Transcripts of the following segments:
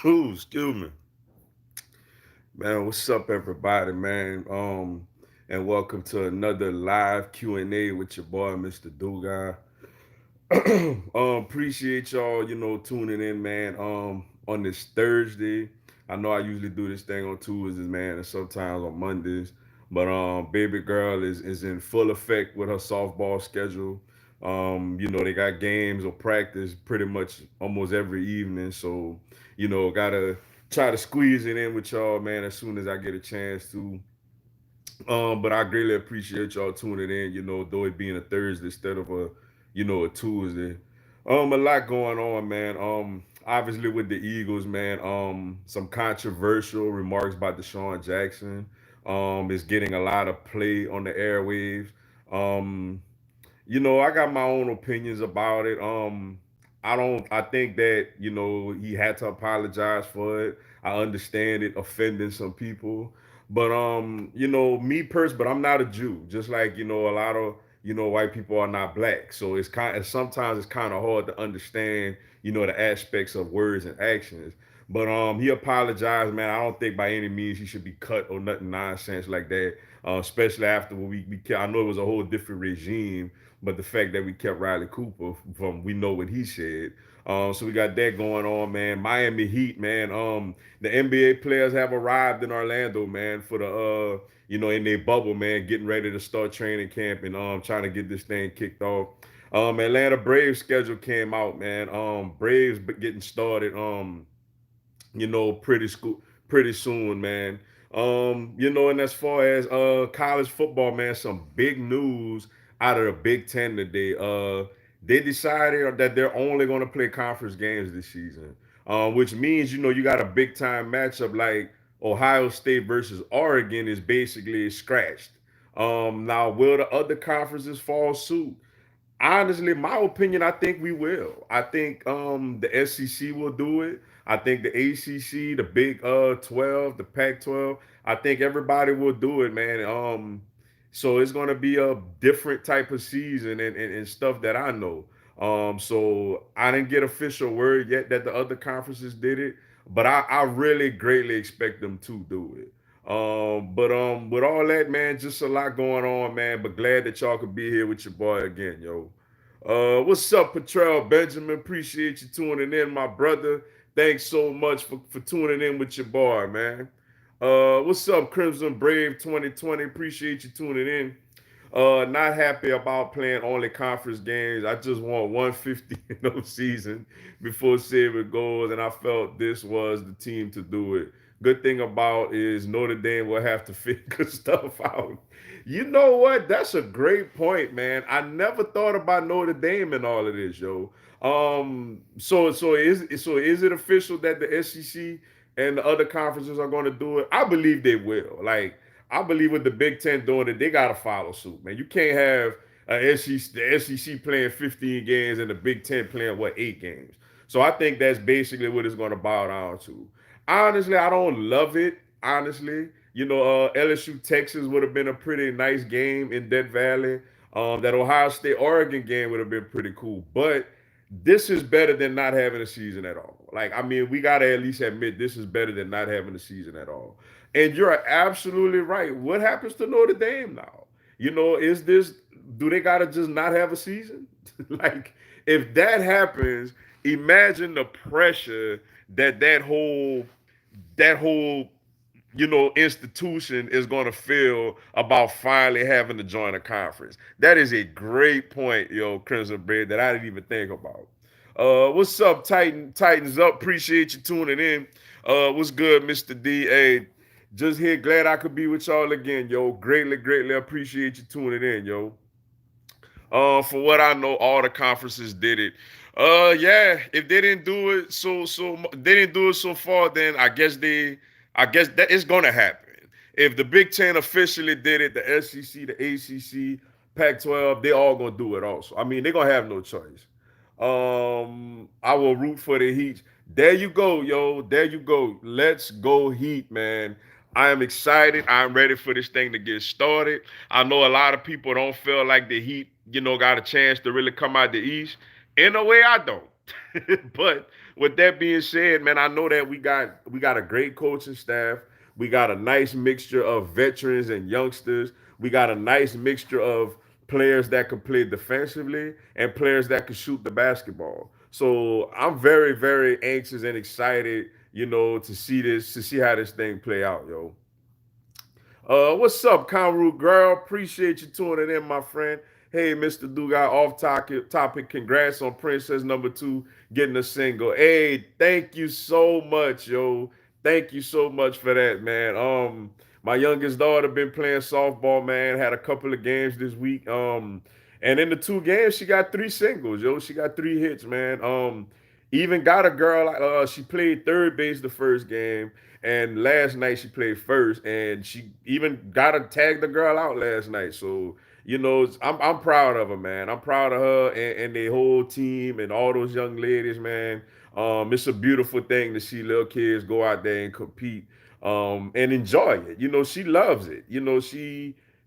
Ooh, excuse me. Man, what's up, everybody, man? And welcome to another live Q&A with your boy, Mr. Dugai. Appreciate y'all, tuning in, man. On this Thursday. I know I usually do this thing on Tuesdays, man, and sometimes on Mondays. But baby girl is in full effect with her softball schedule. They got games or practice pretty much almost every evening. So, gotta try to squeeze it in with y'all, man, as soon as I get a chance to. But I greatly appreciate y'all tuning in, though it being a Thursday instead of a Tuesday. A lot going on, man. Obviously with the Eagles, man. Some controversial remarks by Deshaun Jackson. Is getting a lot of play on the airwaves. Um, I got my own opinions about it. I think that, he had to apologize for it. I understand it offending some people. But me personally, but I'm not a Jew. Just like, a lot of, white people are not black. So it's kind of sometimes it's kind of hard to understand, the aspects of words and actions. But he apologized, man. I don't think by any means he should be cut or nothing nonsense like that. Especially after I know it was a whole different regime, but the fact that we kept Riley Cooper from we know what he said. So we got that going on, man. Miami Heat, man. The NBA players have arrived in Orlando, man, for the in their bubble, man, getting ready to start training camp and trying to get this thing kicked off. Atlanta Braves schedule came out, man. Braves getting started. Pretty soon, man. And as far as college football, man, some big news out of the Big Ten today. They decided that they're only going to play conference games this season, which means you got a big time matchup like Ohio State versus Oregon is basically scratched. Now, will the other conferences fall suit? Honestly, my opinion, I think we will. I think the SEC will do it. I think the ACC, the Big 12, the Pac-12, I think everybody will do it, man. So it's gonna be a different type of season and stuff that I know. So I didn't get official word yet that the other conferences did it, but I really greatly expect them to do it. But with all that, man, just a lot going on, man. But glad that y'all could be here with your boy again, yo. What's up, Patrell Benjamin? Appreciate you tuning in, my brother. Thanks so much for tuning in with your boy, man. What's up, Crimson Brave 2020? Appreciate you tuning in. Not happy about playing only conference games. I just want 150 in those season before Saban goes, and I felt this was the team to do it. Good thing about is Notre Dame will have to figure stuff out. You know what? That's a great point, man. I never thought about Notre Dame and all of this, yo. So is it official that the SEC and the other conferences are going to do it? I believe they will. Like I believe with the Big Ten doing it, they got to follow suit, man. You can't have the SEC playing 15 games and the Big Ten playing what 8 games. So I think that's basically what it's going to bow down to. Honestly, I don't love it. Honestly, LSU Texas would have been a pretty nice game in Death Valley. That Ohio State Oregon game would have been pretty cool, but this is better than not having a season at all. Like, I mean, we got to at least admit this is better than not having a season at all. And you're absolutely right. What happens to Notre Dame now? Is this, do they got to just not have a season? Like, if that happens, imagine the pressure that whole institution is going to feel about finally having to join a conference. That is a great point, Crimson Bread, that I didn't even think about. What's up, Titans up? Appreciate you tuning in. What's good, Mr. D? Hey, just here, glad I could be with y'all again, yo. Greatly appreciate you tuning in, yo. For what I know, all the conferences did it. Yeah, if they didn't do it they didn't do it so far, then I guess that it's gonna happen. If the Big Ten officially did it, the SEC, the ACC, Pac-12, they all gonna do it also. I mean, they're gonna have no choice. I will root for the Heat. There you go, yo. There you go. Let's go Heat, man. I am excited. I'm ready for this thing to get started. I know a lot of people don't feel like the Heat, got a chance to really come out the East. In a way, I don't. but with that being said, man, I know that we got a great coaching staff. We got a nice mixture of veterans and youngsters. We got a nice mixture of players that can play defensively and players that can shoot the basketball. So I'm very, very anxious and excited, to see how this thing play out, yo. What's up, Conru girl? Appreciate you tuning in, my friend. Hey, Mr. Dugai, off topic. Congrats on Princess number two getting a single. Hey, thank you so much, yo. Thank you so much for that, man. My youngest daughter been playing softball, man. Had a couple of games this week. And in the two games, she got three singles, yo. She got three hits, man. Even got a girl. She played third base the first game, and last night she played first, and she even got to tag the girl out last night. So I'm proud of her, man. I'm proud of her and the whole team and all those young ladies, man. It's a beautiful thing to see little kids go out there and compete, and enjoy it. She loves it.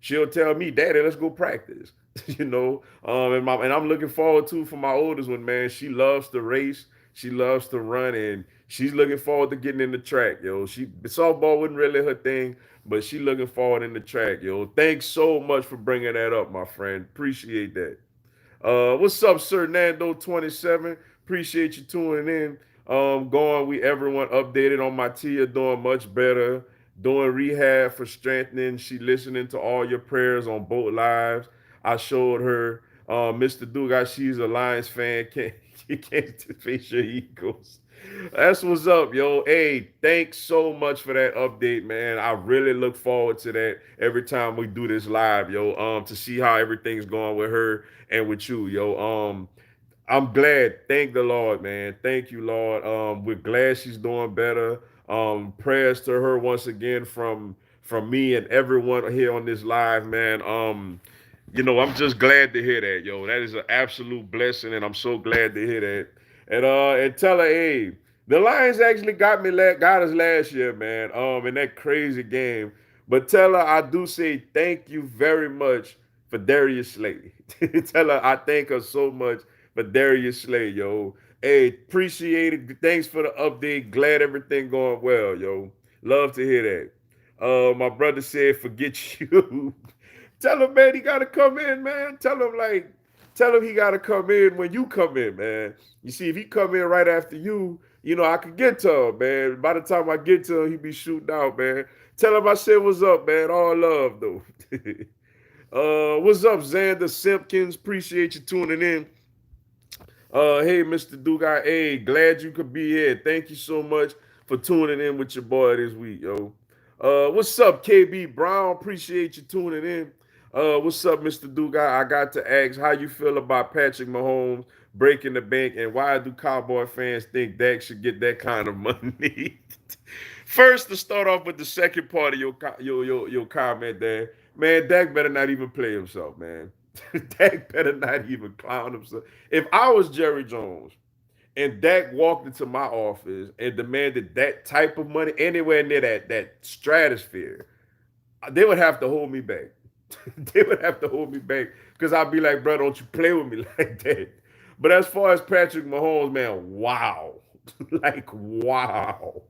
She'll tell me, "Daddy, let's go practice." And I'm looking forward to for my oldest one, man. She loves to race. She loves to run, and she's looking forward to getting in the track, yo. Softball wasn't really her thing, but she looking forward in the track, yo. Thanks so much for bringing that up, my friend. Appreciate that. What's up, Sir Nando 27? Appreciate you tuning in. Going, we everyone updated on my Tia doing much better, doing rehab for strengthening. She listening to all your prayers on both lives. I showed her, Mr. Dugas, she's a Lions fan. Can't you can't face your egos. That's what's up, yo. Hey, thanks so much for that update, man. I really look forward to that every time we do this live, yo. To see how everything's going with her and with you, yo. I'm glad. Thank the Lord, man. Thank you, Lord. We're glad she's doing better. Prayers to her once again from me and everyone here on this live, man. I'm just glad to hear that, yo. That is an absolute blessing, and I'm so glad to hear that. And tell her, hey, the Lions actually got us last year, man. In that crazy game. But tell her I do say thank you very much for Darius Slay. Tell her I thank her so much for Darius Slay, yo. Hey, appreciate it. Thanks for the update. Glad everything going well, yo. Love to hear that. My brother said, forget you. Tell him, man, he gotta come in, man. Tell him he gotta come in when you come in, man. You see, if he come in right after you, I could get to him, man. By the time I get to him, he be shooting out, man. Tell him I said what's up, man. All love, though. What's up, Xander Simpkins? Appreciate you tuning in. Hey, Mr. Dugai. Hey, glad you could be here. Thank you so much for tuning in with your boy this week, yo. What's up, KB Brown? Appreciate you tuning in. What's up, Mr. Dugai? I got to ask how you feel about Patrick Mahomes breaking the bank, and why do Cowboy fans think Dak should get that kind of money? First, to start off with the second part of your comment there, man, Dak better not even play himself, man. Dak better not even clown himself. If I was Jerry Jones and Dak walked into my office and demanded that type of money anywhere near that stratosphere, they would have to hold me back. They would have to hold me back because I'd be like, bro, don't you play with me like that. But as far as Patrick Mahomes, man, wow. Like, wow.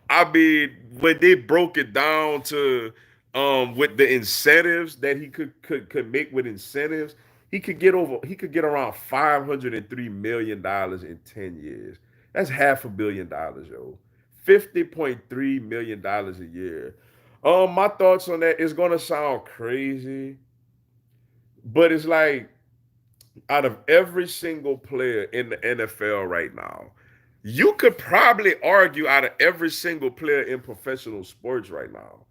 I mean, when they broke it down to with the incentives that he could make with incentives, he could get around $503 million in 10 years. That's $500 million, yo. $50.3 million a year. My thoughts on that is gonna sound crazy, but it's like out of every single player in the NFL right now, you could probably argue out of every single player in professional sports right now,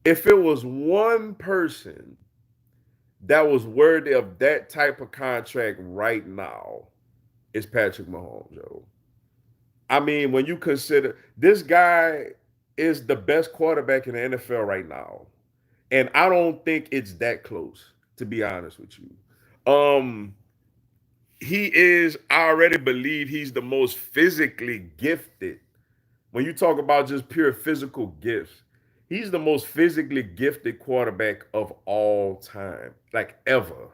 if it was one person that was worthy of that type of contract right now, it's Patrick Mahomes, yo. I mean, when you consider this guy is the best quarterback in the NFL right now. And I don't think it's that close, to be honest with you. He is, I already believe he's the most physically gifted. When you talk about just pure physical gifts, he's the most physically gifted quarterback of all time, like ever.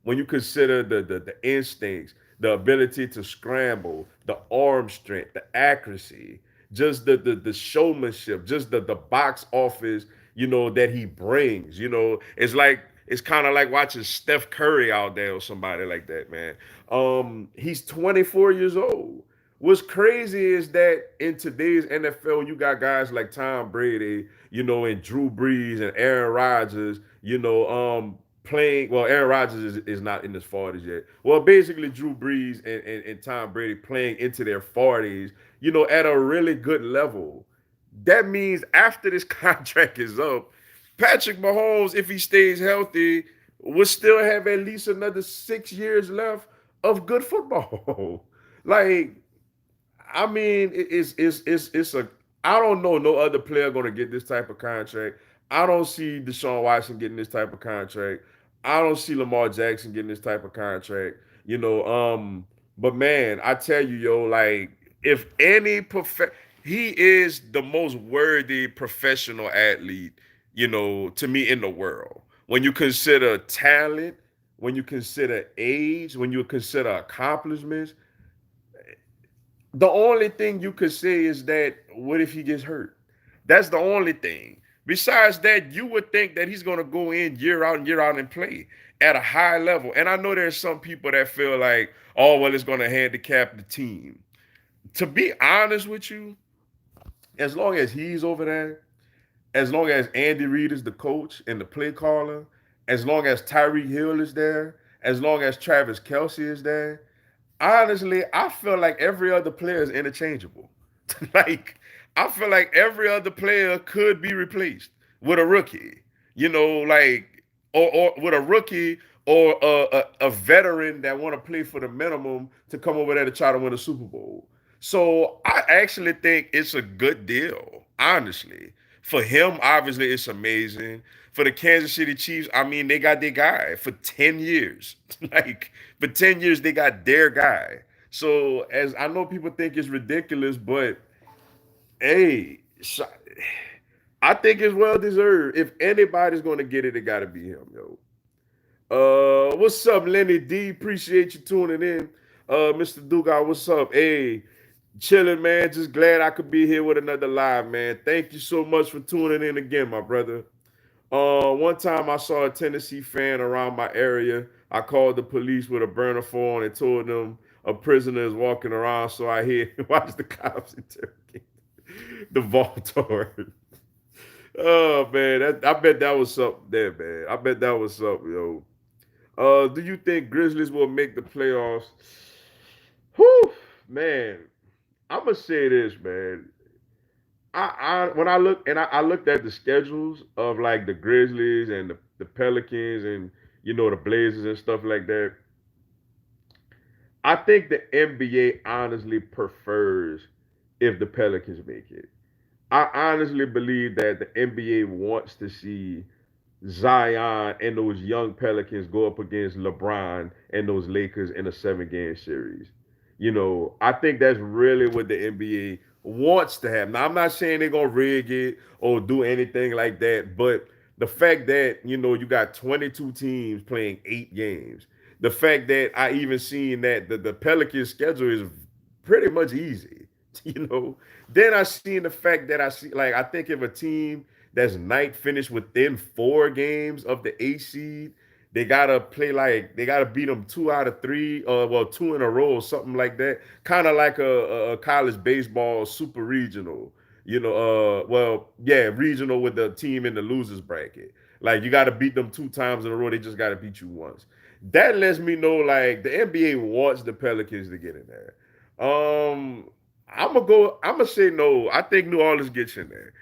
When you consider the instincts, the ability to scramble, the arm strength, the accuracy, just the showmanship, just the box office, that he brings. It's kind of like watching Steph Curry out there or somebody like that, man. He's 24 years old. What's crazy is that in today's NFL, you got guys like Tom Brady, and Drew Brees and Aaron Rodgers, playing. Well, Aaron Rodgers is not in his 40s yet. Well, basically, Drew Brees and Tom Brady playing into their 40s, at a really good level. That means after this contract is up, Patrick Mahomes, if he stays healthy, will still have at least another 6 years left of good football. like, I mean, it's a. I don't know no other player going to get this type of contract. I don't see Deshaun Watson getting this type of contract. I don't see Lamar Jackson getting this type of contract. But man, I tell you, yo, like if any he is the most worthy professional athlete, to me in the world. When you consider talent, when you consider age, when you consider accomplishments, the only thing you could say is that what if he gets hurt? That's the only thing. Besides that, you would think that he's going to go in year out and play at a high level. And I know there's some people that feel like, oh, well, it's going to handicap the team. To be honest with you, as long as he's over there, as long as Andy Reid is the coach and the play caller, as long as Tyreek Hill is there, as long as Travis Kelce is there, honestly, I feel like every other player is interchangeable. like, I feel like every other player could be replaced with a rookie, or with a rookie or a veteran that want to play for the minimum to come over there to try to win a Super Bowl. So I actually think it's a good deal, honestly. For him, obviously, it's amazing. For the Kansas City Chiefs, I mean, they got their guy for 10 years. like, for 10 years, they got their guy. So, as I know people think it's ridiculous, but hey, I think it's well deserved. If anybody's going to get it, it got to be him, yo. What's up, Lenny D? Appreciate you tuning in. Mr. Dugas, what's up? Hey, chilling, man. Just glad I could be here with another live, man. Thank you so much for tuning in again, my brother. One time I saw a Tennessee fan around my area. I called the police with a burner phone and told them a prisoner is walking around, so I hear watch the cops interrogate the vault. Oh man, I bet that was something there, man. I bet that was something, yo. Do you think Grizzlies will make the playoffs? Whew, man. I'm gonna say this, man. I when I look and I looked at the schedules of like the Grizzlies and the Pelicans and the Blazers and stuff like that. I think the NBA honestly prefers if the Pelicans make it. I honestly believe that the NBA wants to see Zion and those young Pelicans go up against LeBron and those Lakers in a 7 game series. I think that's really what the NBA wants to have. Now, I'm not saying they're going to rig it or do anything like that, but the fact that, you got 22 teams playing 8 games, the fact that I even seen that the Pelicans schedule is pretty much easy, Then I seen the fact that I think if a team that's night finished within 4 games of the A seed, they gotta beat them 2 out of 3, well, 2 in a row or something like that. Kind of like a college baseball super regional, well, yeah, regional with the team in the losers bracket. Like you got to beat them 2 times in a row. They just got to beat you once. That lets me know like the NBA wants the Pelicans to get in there. Um, I'm gonna say no. I think New Orleans gets in there.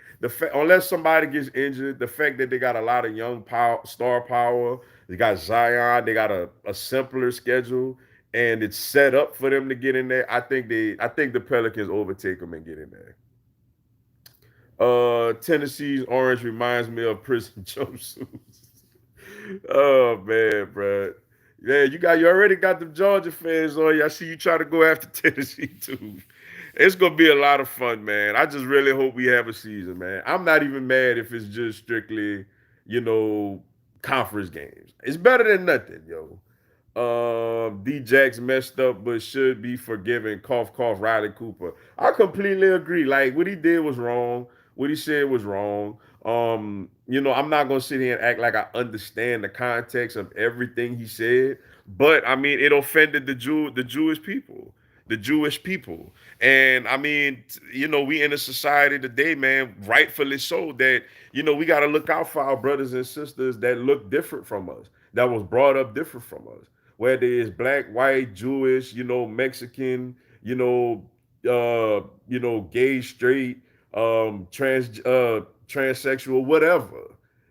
Unless somebody gets injured, the fact that they got a lot of young star power, they got Zion, they got a simpler schedule, and it's set up for them to get in there. I think the Pelicans overtake them and get in there. Tennessee's orange reminds me of prison jumpsuits. Oh man, bro. Yeah, you already got the Georgia fans on you. I see you try to go after Tennessee too. It's gonna be a lot of fun, man. I just really hope we have a season, man. I'm not even mad if it's just strictly, you know, conference games. It's better than nothing, yo. D-Jax messed up but should be forgiven. Cough, cough, Riley Cooper. I completely agree. Like, what he did was wrong. What he said was wrong. I'm not gonna sit here and act like I understand the context of everything he said, but I mean, it offended the Jewish people, the Jewish people, and I mean, we in a society today, man, rightfully so, that we got to look out for our brothers and sisters that look different from us, that was brought up different from us, whether it's black, white, Jewish, Mexican, gay, straight, transsexual, whatever.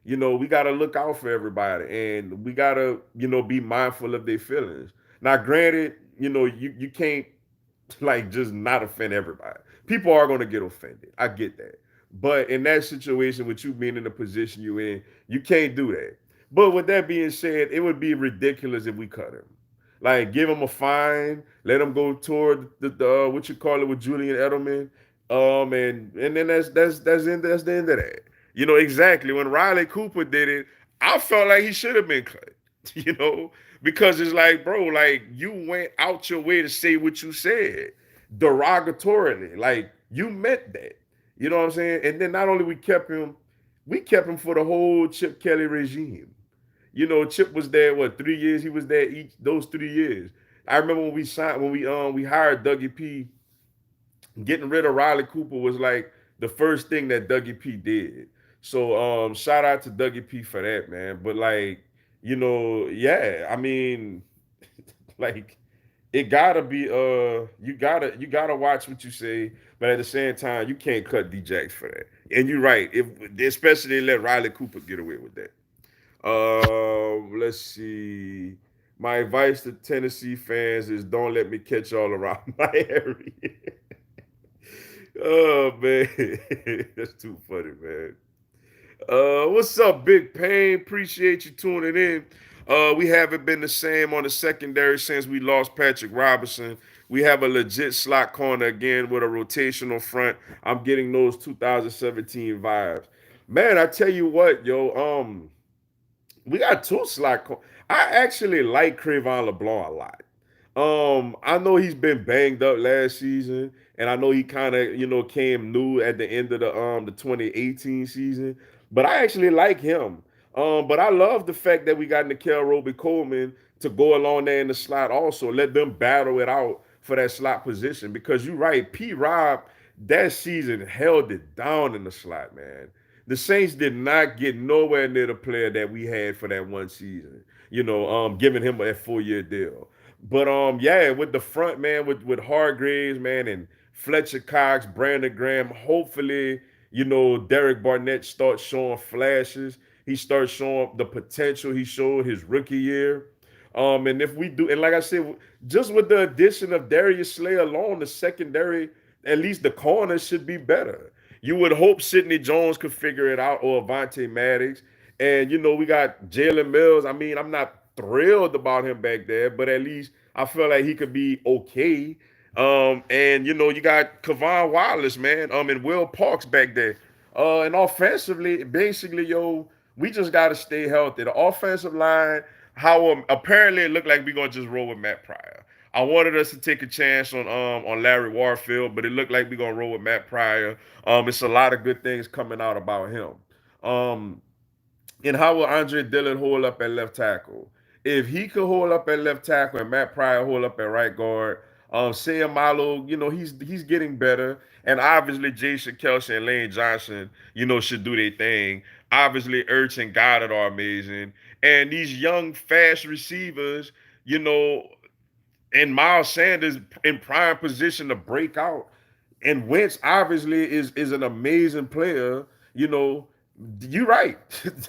We gotta look out for everybody, and we gotta, be mindful of their feelings. Now, granted, you can't like just not offend everybody. People are gonna get offended. I get that. But in that situation, with you being in the position you're in, you can't do that. But with that being said, it would be ridiculous if we cut him. Like, give him a fine, let him go toward the what you call it with Julian Edelman, and then that's the end of that. Exactly when Riley Cooper did it, I felt like he should have been cut. You know, because it's like, bro, like you went out your way to say what you said derogatorily, like you meant that. You know what I'm saying? And then not only we kept him for the whole Chip Kelly regime. Chip was there, what, 3 years? He was there each those 3 years. I remember when we hired Dougie P. Getting rid of Riley Cooper was like the first thing that Dougie P did. So shout out to Dougie P for that, man. But like, yeah, I mean, like it gotta be you gotta watch what you say, but at the same time, you can't cut D-Jax for that. And you're right, if especially they let Riley Cooper get away with that. Let's see. My advice to Tennessee fans is don't let me catch y'all around my area. Oh man, that's too funny, man. What's up, Big Pain? Appreciate you tuning in. We haven't been the same on the secondary since we lost Patrick Robinson. We have a legit slot corner again with a rotational front. I'm getting those 2017 vibes. Man, I tell you what, yo, we got two slot. I actually like Crevon LeBlanc a lot. I know he's been banged up last season, and I know he kind of came new at the end of the 2018 season. But I actually like him. But I love the fact that we got Nikel Roby Coleman to go along there in the slot. Also, let them battle it out for that slot position because you're right. P. Rob that season held it down in the slot, man. The Saints did not get nowhere near the player that we had for that one season. Giving him a 4 year deal. But yeah, with the front man, with Hargraves, man, and Fletcher Cox, Brandon Graham, hopefully, Derek Barnett starts showing flashes. He starts showing the potential he showed his rookie year. And if we do, and like I said, just with the addition of Darius Slay alone, the secondary, at least the corners should be better. You would hope Sidney Jones could figure it out, or Avonte Maddox. And we got Jalen Mills. I mean, I'm not thrilled about him back there, but at least I feel like he could be okay. And you got Kavon Wallace, man, and Will Parks back there. And offensively, basically, we just gotta stay healthy. The offensive line, how apparently it looked like we're gonna just roll with Matt Pryor. I wanted us to take a chance on Larry Warfield, but it looked like we're gonna roll with Matt Pryor. It's a lot of good things coming out about him. Um, and how will Andre Dillon hold up at left tackle? If he could hold up at left tackle and Matt Pryor hold up at right guard, Sayamalo, he's getting better. And obviously Jason Kelsey and Lane Johnson, should do their thing. Obviously Ertz and Goddard are amazing. And these young, fast receivers, you know, and Miles Sanders in prime position to break out. And Wentz obviously is an amazing player. You know, you're right.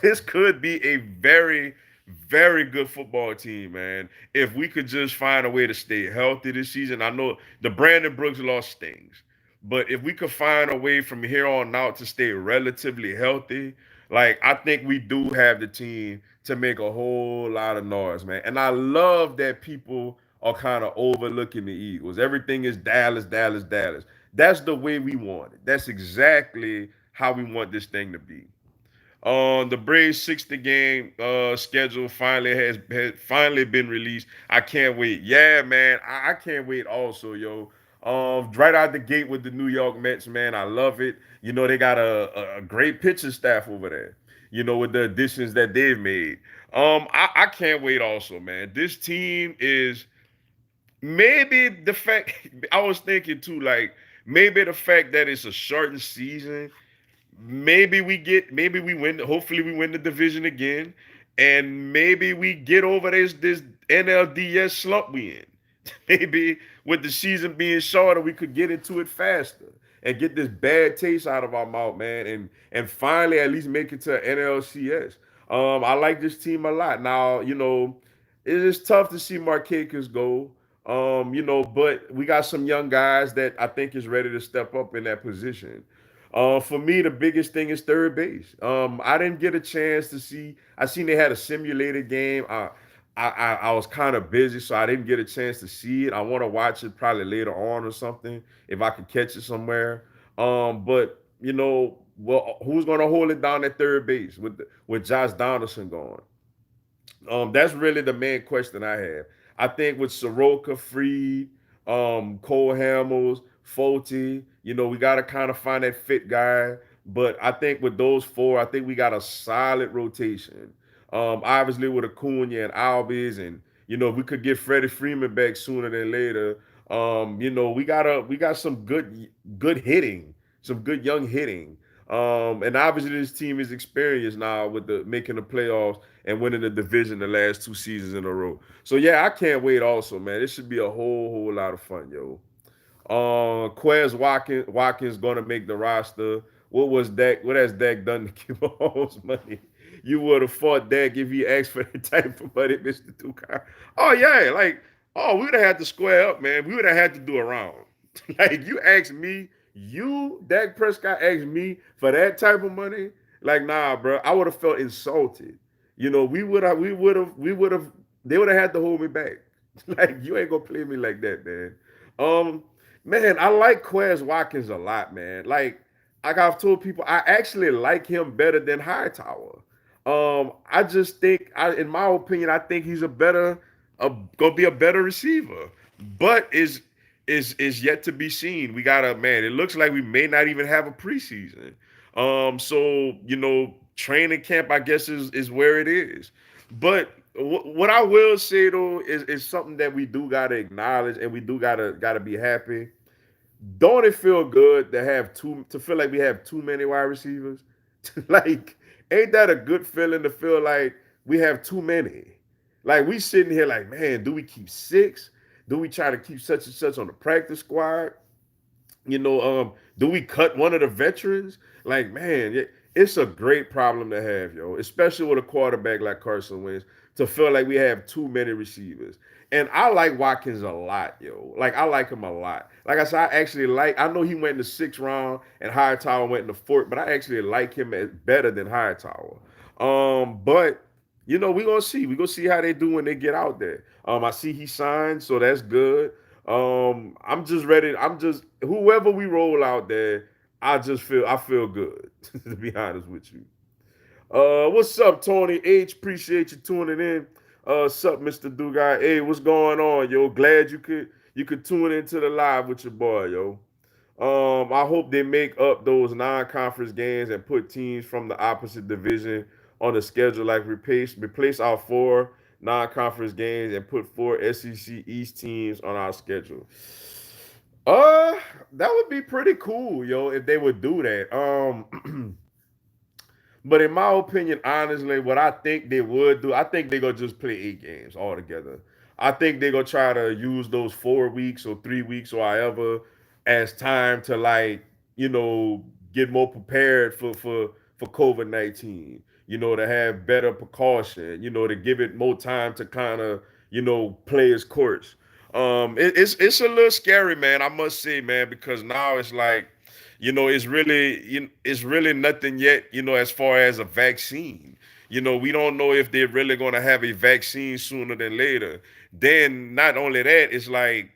This could be a very, very good football team, man. If we could just find a way to stay healthy this season. I know the Brandon Brooks loss stings, but if we could find a way from here on out to stay relatively healthy, like I think we do have the team to make a whole lot of noise, man. And I love that people are kind of overlooking the Eagles. Everything is Dallas, Dallas, Dallas. That's the way we want it. That's exactly how we want this thing to be. The Braves 60 game schedule finally has finally been released. I can't wait. Yeah, man, I can't wait. Also, yo, right out the gate with the New York Mets, man, I love it. You know they got a great pitching staff over there. You know with the additions that they've made. I can't wait. Also, man, this team is maybe the fact I was thinking too, like maybe the fact that it's a shortened season. Maybe we win. Hopefully, we win the division again, and maybe we get over this NLDS slump we in. Maybe with the season being shorter, we could get into it faster and get this bad taste out of our mouth, man, and finally at least make it to NLCS. I like this team a lot. Now, it is tough to see Marquez go. But we got some young guys that I think is ready to step up in that position. For me, the biggest thing is third base. I didn't get a chance to see. I seen they had a simulated game. I was kind of busy, so I didn't get a chance to see it. I want to watch it probably later on or something if I could catch it somewhere. But well, who's gonna hold it down at third base with Josh Donaldson going? That's really the main question I have. I think with Soroka, Freed, Cole Hamels, Folty, we got to kind of find that fit guy. But I think with those four, I think we got a solid rotation. Obviously with Acuna and Albies, and if we could get Freddie Freeman back sooner than later. We got some good hitting, some good young hitting. And obviously this team is experienced now with the making the playoffs and winning the division the last two seasons in a row. So yeah, I can't wait. Also, man, it should be a whole lot of fun, yo. Quez Watkins gonna make the roster. What was Dak? What has Dak done to keep Mahomes money? You would have fought Dak if he asked for that type of money, Mister Tukai. Oh yeah, we would have had to square up, man. We would have had to do a round. Like you asked me, Dak Prescott asked me for that type of money. Like nah, bro, I would have felt insulted. We would have. They would have had to hold me back. Like you ain't gonna play me like that, man. Um, Man, I like Quez Watkins a lot, man. Like I've told people, I actually like him better than Hightower. I just think, in my opinion, I think he's gonna be a better receiver. But is yet to be seen. We gotta, man. It looks like we may not even have a preseason. So training camp, I guess, is where it is. But what I will say though is something that we do gotta acknowledge, and we do gotta be happy. Don't it feel good to feel like we have too many wide receivers? Like, ain't that a good feeling to feel like we have too many? Like we sitting here like, man, do we keep six? Do we try to keep such and such on the practice squad? Do we cut one of the veterans? Like, man, it's a great problem to have, yo, especially with a quarterback like Carson Wentz, to feel like we have too many receivers. And I like Watkins a lot, yo. Like, I like him a lot. Like I said, I know he went in the sixth round and Hightower went in the fourth, but I actually like him better than Hightower. But we're gonna see. We're gonna see how they do when they get out there. I see he signed, so that's good. I'm just ready. I'm just whoever we roll out there, I feel good, to be honest with you. What's up, Tony H? Appreciate you tuning in. What's up, Mr. Dugai? Hey, what's going on, yo? Glad you could tune into the live with your boy, yo. I hope they make up those non-conference games and put teams from the opposite division on the schedule, like replace our four non-conference games and put four SEC East teams on our schedule. Uh, that would be pretty cool, yo, if they would do that. But in my opinion, honestly, what I think they would do, I think they're gonna just play 8 games altogether. I think they're gonna try to use those 4 weeks or 3 weeks or however as time to get more prepared for COVID-19. To have better precaution. To give it more time to kind of play its course. It's a little scary, man. I must say, man, because now it's like it's really nothing yet, as far as a vaccine. We don't know if they're really going to have a vaccine sooner than later. Then not only that, it's like,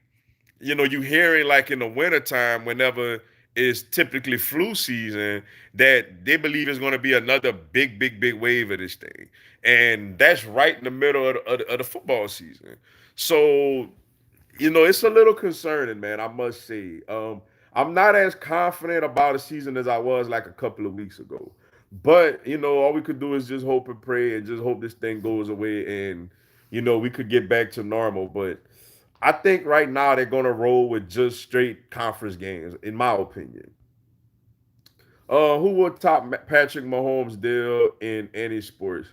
you hearing like in the wintertime, whenever is typically flu season, that they believe is going to be another big wave of this thing, and that's right in the middle of the football season. So it's a little concerning, man. I must say. I'm not as confident about a season as I was like a couple of weeks ago. But all we could do is just hope and pray and just hope this thing goes away and we could get back to normal. But I think right now they're gonna roll with just straight conference games, in my opinion. Who will top Patrick Mahomes' deal in any sports?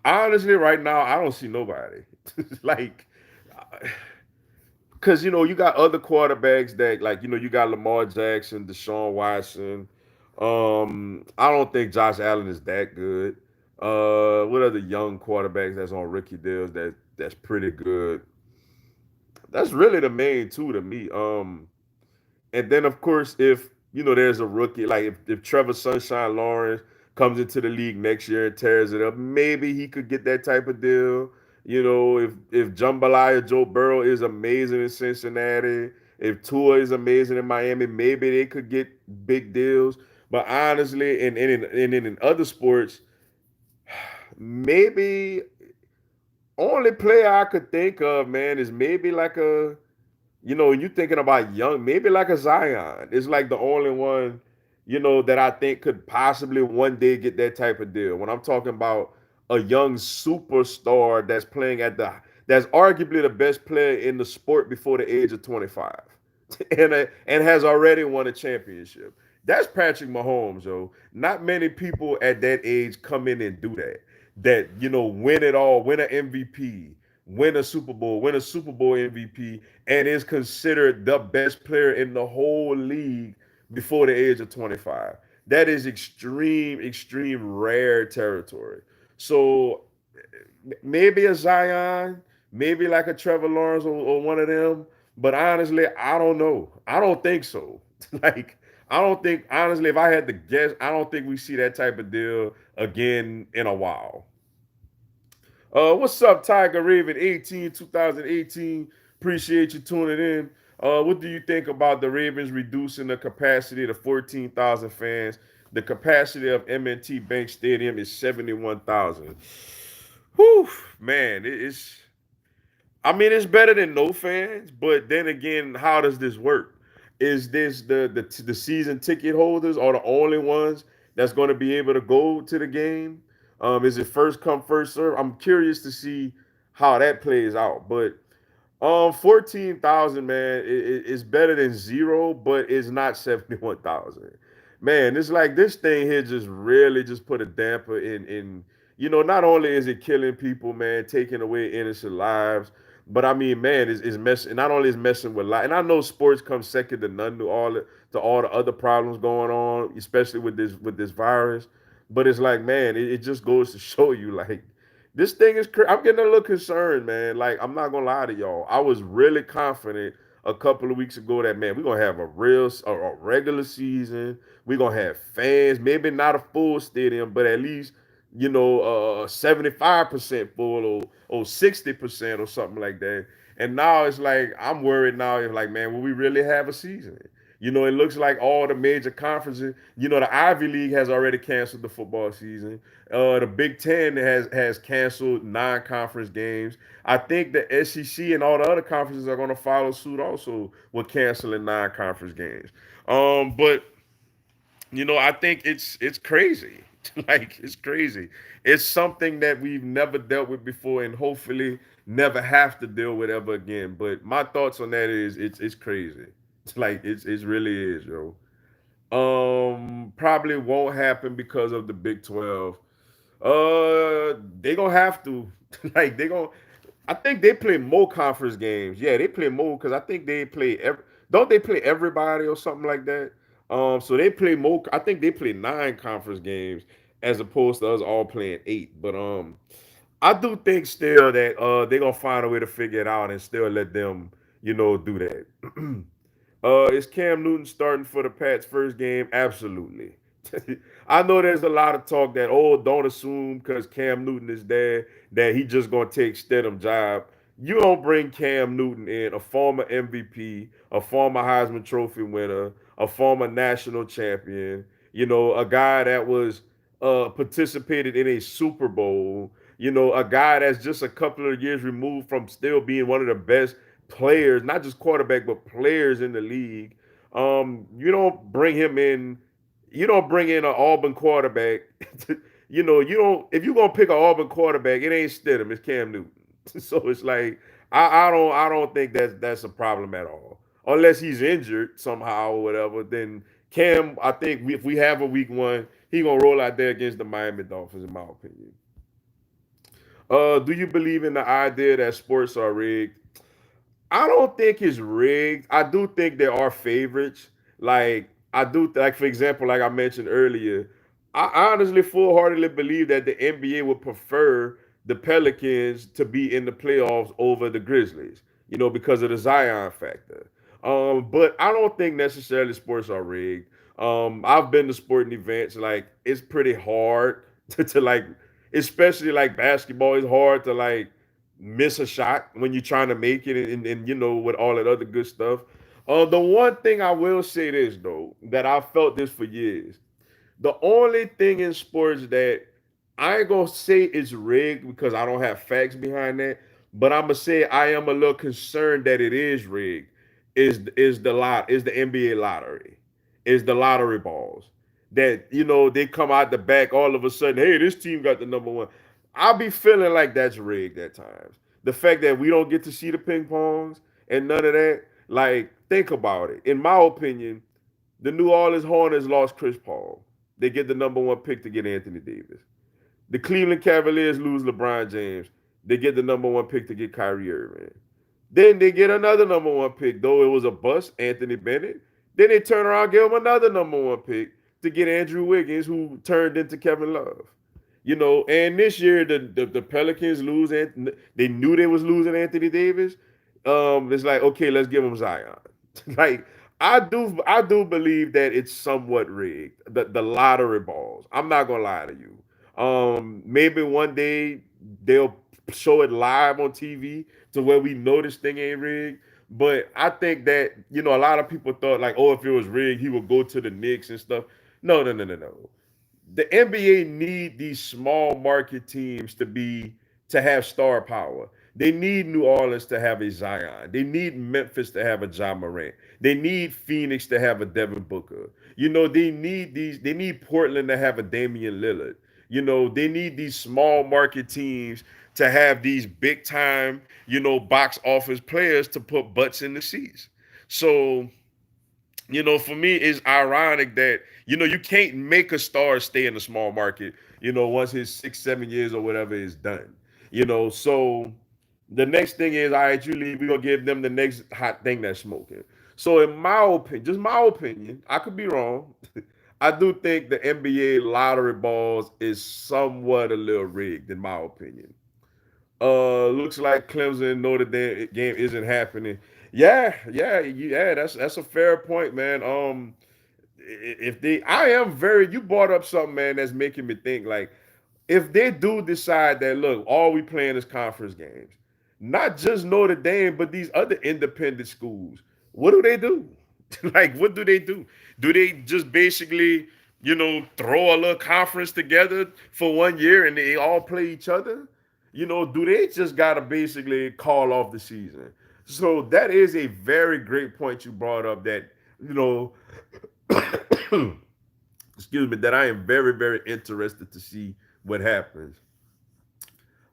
Honestly, right now I don't see nobody. Like, because you got other quarterbacks that, like, you got Lamar Jackson, Deshaun Watson. I don't think Josh Allen is that good. What other young quarterbacks that's on rookie deals that's pretty good? That's really the main two to me. And then of course, if there's a rookie, like if Trevor Sunshine Lawrence comes into the league next year and tears it up, maybe he could get that type of deal. If Jambalaya Joe Burrow is amazing in Cincinnati, if Tua is amazing in Miami, maybe they could get big deals. But honestly, in other sports, maybe only player I could think of, man, is maybe like you thinking about young, maybe like a Zion. It's like the only one, that I think could possibly one day get that type of deal. When I'm talking about a young superstar that's arguably the best player in the sport before the age of 25, and has already won a championship. That's Patrick Mahomes, yo. Not many people at that age come in and do that. That win it all, win an MVP, win a Super Bowl MVP, and is considered the best player in the whole league before the age of 25. That is extreme rare territory. So maybe a Zion, maybe like a Trevor Lawrence or one of them. But honestly, I don't know. I don't think so. Like, I don't think, honestly, if I had to guess, I don't think we see that type of deal again in a while. What's up, Tiger Raven 18, 2018? Appreciate you tuning in. What do you think about the Ravens reducing the capacity to 14,000 fans? The capacity of M&T Bank Stadium is 71,000. Whew, man, I mean, it's better than no fans, but then again, how does this work? Is this the season ticket holders are the only ones that's going to be able to go to the game? Is it first come first serve? I'm curious to see how that plays out. But 14,000, man, it's better than zero, but it's not 71,000. Man, it's like this thing here just really just put a damper in. Not only is it killing people, man, taking away innocent lives, but I mean, man, is messing. Not only is messing with life, and I know sports comes second to none to all the other problems going on, especially with this virus. But it's like, man, it just goes to show you, like, this thing is. I'm getting a little concerned, man. Like, I'm not gonna lie to y'all. I was really confident a couple of weeks ago that, man, we're gonna have a regular season. We're gonna have fans, maybe not a full stadium, but at least 75% full or 60% or something like that. And now it's like I'm worried now. If, like, man, will we really have a season? It looks like all the major conferences. The Ivy League has already canceled the football season. The Big Ten has canceled non-conference games. I think the SEC and all the other conferences are going to follow suit also with canceling non-conference games. But I think it's crazy. Like, it's crazy. It's something that we've never dealt with before, and hopefully never have to deal with ever again. But my thoughts on that is it's crazy. It's like it really is, yo. Probably won't happen because of the Big 12. They gonna have to. Like, they gonna. I think they play more conference games. Yeah, they play more because I think they play don't they play everybody or something like that? So they play more. I think they play 9 conference games as opposed to us all playing 8. But I do think still that they're gonna find a way to figure it out and still let them, do that. Is Cam Newton starting for the Pats first game? Absolutely. I know there's a lot of talk that, don't assume because Cam Newton is there that he just gonna take Stidham's job. You don't bring Cam Newton in, a former MVP, a former Heisman Trophy winner, a former national champion, a guy that was participated in a Super Bowl, a guy that's just a couple of years removed from still being one of the best players, not just quarterback, but players in the league. You don't bring him in. You don't bring in an Auburn quarterback. You don't. If you're gonna pick an Auburn quarterback, it ain't Stidham, it's Cam Newton. So it's like I don't think that's a problem at all. Unless he's injured somehow or whatever, then Cam, I think if we have a week one, he gonna roll out there against the Miami Dolphins, in my opinion. Do you believe in the idea that sports are rigged? I don't think it's rigged. I do think there are favorites. Like I do, like for example, like I mentioned earlier, I honestly full-heartedly believe that the NBA would prefer the Pelicans to be in the playoffs over the Grizzlies. Because of the Zion factor. But I don't think necessarily sports are rigged. I've been to sporting events. Like it's pretty hard to like, especially like basketball. It's hard to like miss a shot when you're trying to make it and with all that other good stuff. The one thing I will say this though, that I've felt this for years. The only thing in sports that I ain't gonna say is rigged because I don't have facts behind that, but I'm gonna say I am a little concerned that it is rigged. Is the NBA lottery, is the lottery balls that they come out the back all of a sudden. Hey, this team got the number one. I'll be feeling like that's rigged at times. The fact that we don't get to see the ping pongs and none of that. Like, think about it. In my opinion, the New Orleans Hornets lost Chris Paul. They get the number one pick to get Anthony Davis. The Cleveland Cavaliers lose LeBron James. They get the number one pick to get Kyrie Irving. Then they get another number one pick, though it was a bust, Anthony Bennett. Then they turn around and give him another number one pick to get Andrew Wiggins, who turned into Kevin Love. And this year the Pelicans lose, and they knew they was losing Anthony Davis. It's like, okay, let's give him Zion. Like I do believe that it's somewhat rigged. The lottery balls. I'm not gonna lie to you. Maybe one day they'll show it live on TV to where we know this thing ain't rigged. But I think that a lot of people thought like, oh, if it was rigged, he would go to the Knicks and stuff. No, no, no, no, no. The NBA need these small market teams to have star power. They need New Orleans to have a Zion. They need Memphis to have a John Morant. They need Phoenix to have a Devin Booker. They need Portland to have a Damian Lillard. They need these small market teams to have these big time, box office players to put butts in the seats. So for me, it's ironic that you can't make a star stay in a small market. Once his 6, 7 years or whatever is done. So the next thing is, all right, you leave. We're gonna give them the next hot thing that's smoking. So in my opinion, just my opinion, I could be wrong. I do think the NBA lottery balls is somewhat a little rigged, in my opinion. Looks like Clemson Notre Dame game isn't happening. Yeah, yeah, yeah. That's a fair point, man. If they, I am very. You brought up something, man, that's making me think. Like, if they do decide that, look, all we playing is conference games, not just Notre Dame, but these other independent schools, what do they do? Like, what do they do? Do they just basically, throw a little conference together for one year and they all play each other? Do they just gotta basically call off the season? So that is a very great point you brought up. That you know, excuse me, that I am very, very interested to see what happens.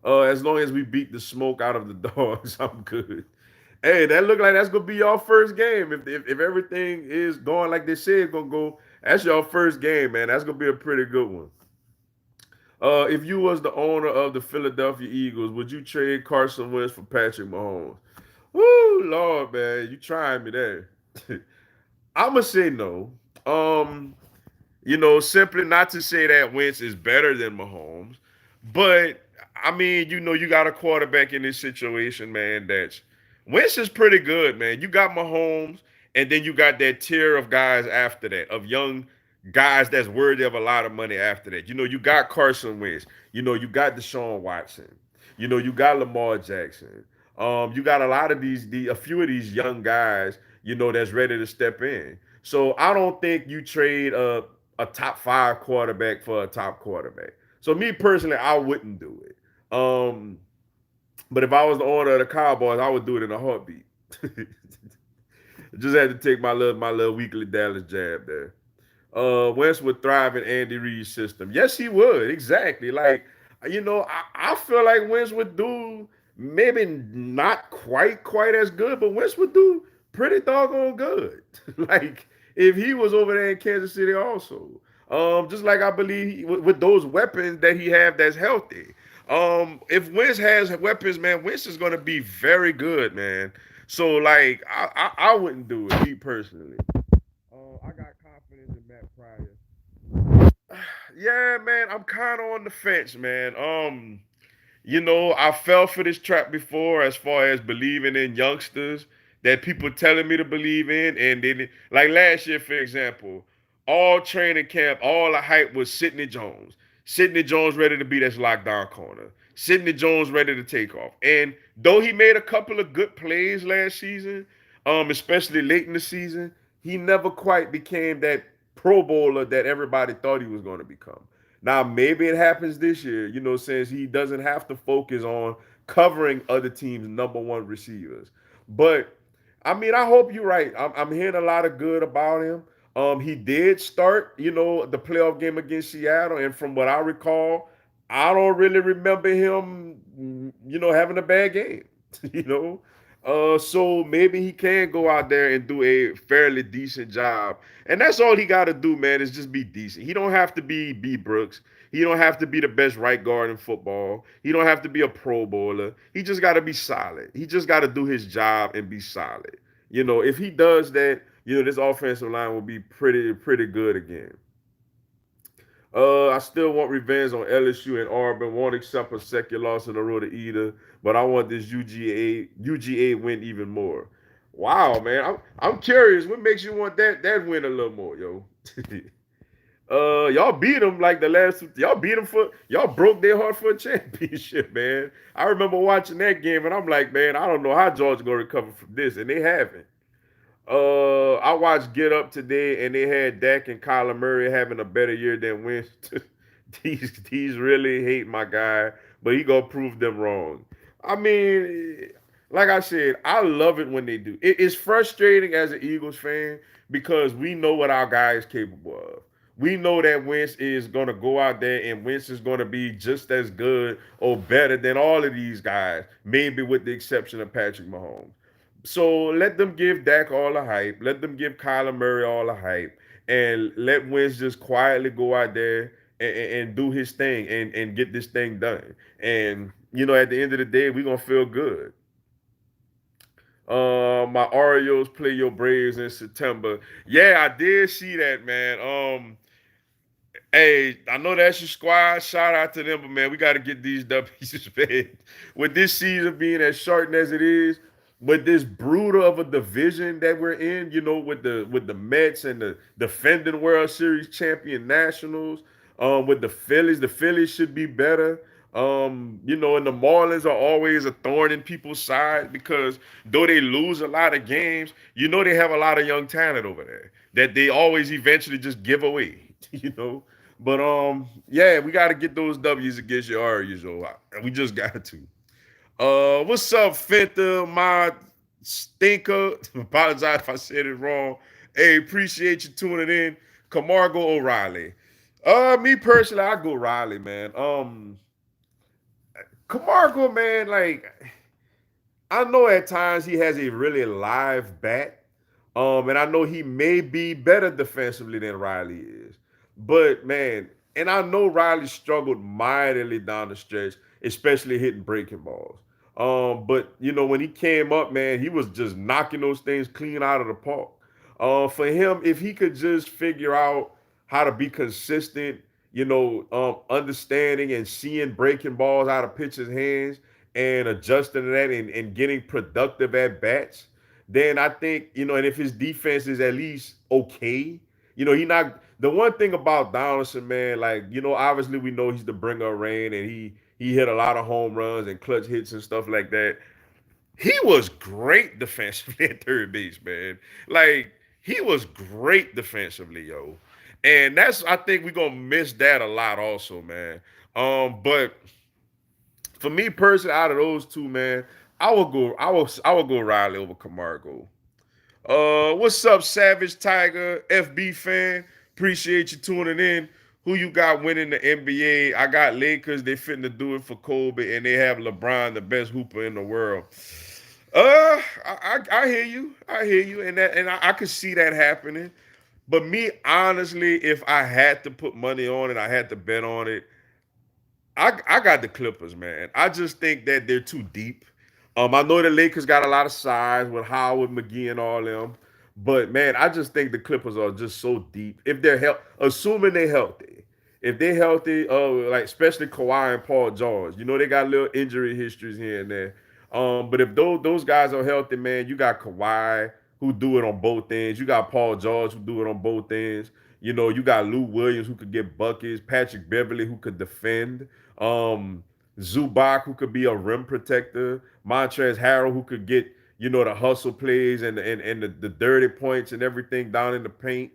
As long as we beat the smoke out of the dogs, I'm good. Hey, that look like that's gonna be your first game. If everything is going like they say it's gonna go, that's your first game, man. That's gonna be a pretty good one. If you was the owner of the Philadelphia Eagles, would you trade Carson Wentz for Patrick Mahomes? Woo, Lord, man, you trying me there. I'ma say no. Um, simply not to say that Wentz is better than Mahomes, but I mean, you got a quarterback in this situation, man. That's Wentz is pretty good, man. You got Mahomes, and then you got that tier of guys after that, of young guys that's worthy of a lot of money after that. You got Carson Wentz. You got Deshaun Watson. You got Lamar Jackson. You got a lot of a few of these young guys, that's ready to step in. So I don't think you trade a top five quarterback for a top quarterback. So me personally, I wouldn't do it. But if I was the owner of the Cowboys, I would do it in a heartbeat. Just had to take my little weekly Dallas jab there. Wentz would thrive in Andy Reid's system. Yes, he would. Exactly. Like, I feel like Wentz would do maybe not quite as good, but Wentz would do pretty doggone good. Like, if he was over there in Kansas City also. Just like I believe with those weapons that he have that's healthy. If Wentz has weapons, man, Wentz is gonna be very good, man. So like I wouldn't do it, me personally. I got confidence in Matt Pryor. Yeah, man, I'm kind of on the fence, man. I fell for this trap before as far as believing in youngsters that people telling me to believe in. And then, like last year, for example, all training camp, all the hype was Sidney Jones. Sidney Jones ready to be that lockdown corner. Sidney Jones ready to take off. And though he made a couple of good plays last season, especially late in the season, he never quite became that Pro Bowler that everybody thought he was going to become. Now, maybe it happens this year, since he doesn't have to focus on covering other teams' number one receivers. But I mean, I hope you're right. I'm hearing a lot of good about him. He did start, the playoff game against Seattle, and from what I recall, I don't really remember him, having a bad game. you know. So maybe he can go out there and do a fairly decent job. And that's all he got to do, man, is just be decent. He don't have to be B. Brooks. He don't have to be the best right guard in football. He don't have to be a Pro Bowler. He just got to be solid. He just got to do his job and be solid. If he does that, this offensive line will be pretty good again. I still want revenge on LSU and Auburn. Won't accept a second loss in a row to either. But I want this UGA win even more. Wow, man. I'm curious. What makes you want that win a little more, yo? Y'all beat them like the last. Y'all beat them for. Y'all broke their heart for a championship, man. I remember watching that game, and I'm like, man, I don't know how Georgia gonna recover from this, and they haven't. I watched Get Up today, and they had Dak and Kyler Murray having a better year than Wentz. these really hate my guy, but he gonna prove them wrong. I mean, like I said, I love it when they do. It's frustrating as an Eagles fan because we know what our guy is capable of. We know that Wentz is gonna go out there and Wentz is gonna be just as good or better than all of these guys, maybe with the exception of Patrick Mahomes. So let them give Dak all the hype. Let them give Kyler Murray all the hype. And let Wentz just quietly go out there and do his thing and get this thing done. And, at the end of the day, we're going to feel good. My Orioles play your Braves in September. Yeah, I did see that, man. Hey, I know that's your squad. Shout out to them, but man, we got to get these W's, man. With this season being as short as it is, with this brutal of a division that we're in, with the Mets and the defending World Series champion Nationals, with the Phillies should be better. And the Marlins are always a thorn in people's side because though they lose a lot of games, they have a lot of young talent over there that they always eventually just give away, you know. But yeah, we got to get those W's against your R's, yo. We just got to. What's up, Fenta? My stinker. Apologize if I said it wrong. Hey, appreciate you tuning in. Camargo O'Reilly. Me personally, I go Riley, man. Camargo, man, like I know at times he has a really live bat. And I know he may be better defensively than Riley is. But man, and I know Riley struggled mightily down the stretch, especially hitting breaking balls. But when he came up, man, he was just knocking those things clean out of the park. For him, if he could just figure out how to be consistent, understanding and seeing breaking balls out of pitchers' hands and adjusting to that and getting productive at bats, then I think, and if his defense is at least okay, he not the one thing about Donaldson, man, like, obviously we know he's the bringer of rain and he hit a lot of home runs and clutch hits and stuff like that. he was great defensively at third base, man. Like he was great defensively, yo. And that's I think we're gonna miss that a lot also, man. But for me personally, out of those two, man, I would go Riley over Camargo. What's up, Savage Tiger, FB fan? Appreciate you tuning in. Who you got winning the NBA? I got Lakers. They fitting to do it for Kobe, and they have LeBron, the best hooper in the world. I hear you. I hear you, and I could see that happening. But me, honestly, if I had to put money on it, I had to bet on it. I got the Clippers, man. I just think that they're too deep. I know the Lakers got a lot of size with Howard, McGee, and all them, but man, I just think the Clippers are just so deep. If they're assuming they're healthy, if they're healthy, like especially Kawhi and Paul George, they got little injury histories here and there. But if those guys are healthy, man, you got Kawhi who do it on both ends. You got Paul George who do it on both ends. You got Lou Williams who could get buckets, Patrick Beverly who could defend, um, Zubac who could be a rim protector, Montrezl Harrell who could get the hustle plays and the dirty points and everything down in the paint.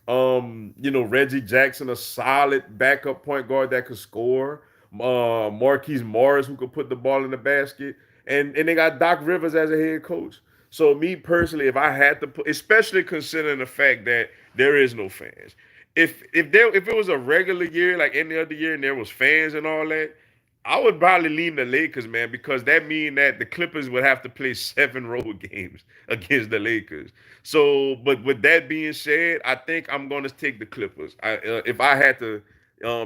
Reggie Jackson, a solid backup point guard that could score. Marquise Morris who could put the ball in the basket, and they got Doc Rivers as a head coach. So me personally, if I had to put, especially considering the fact that there is no fans, if it was a regular year like any other year and there was fans and all that, I would probably lean the Lakers, man, because that mean that the Clippers would have to play 7 road games against the Lakers. So, but with that being said, I think I'm going to take the Clippers. If I had to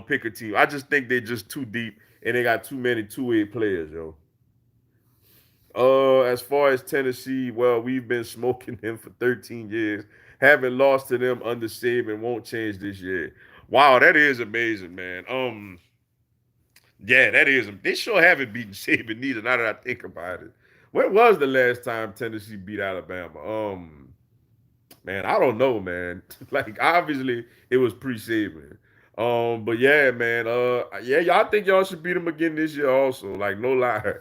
pick a team, I just think they're just too deep and they got too many two-way players, yo. As far as Tennessee, well, we've been smoking them for 13 years. Haven't lost to them under Saban, won't change this year. Wow, that is amazing, man. Yeah, that is. They sure haven't beaten Saban neither. Now that I think about it, when was the last time Tennessee beat Alabama? Man, I don't know, man. Like obviously it was pre-Saban. But yeah, man. Yeah, y'all think y'all should beat them again this year also. Like no lie.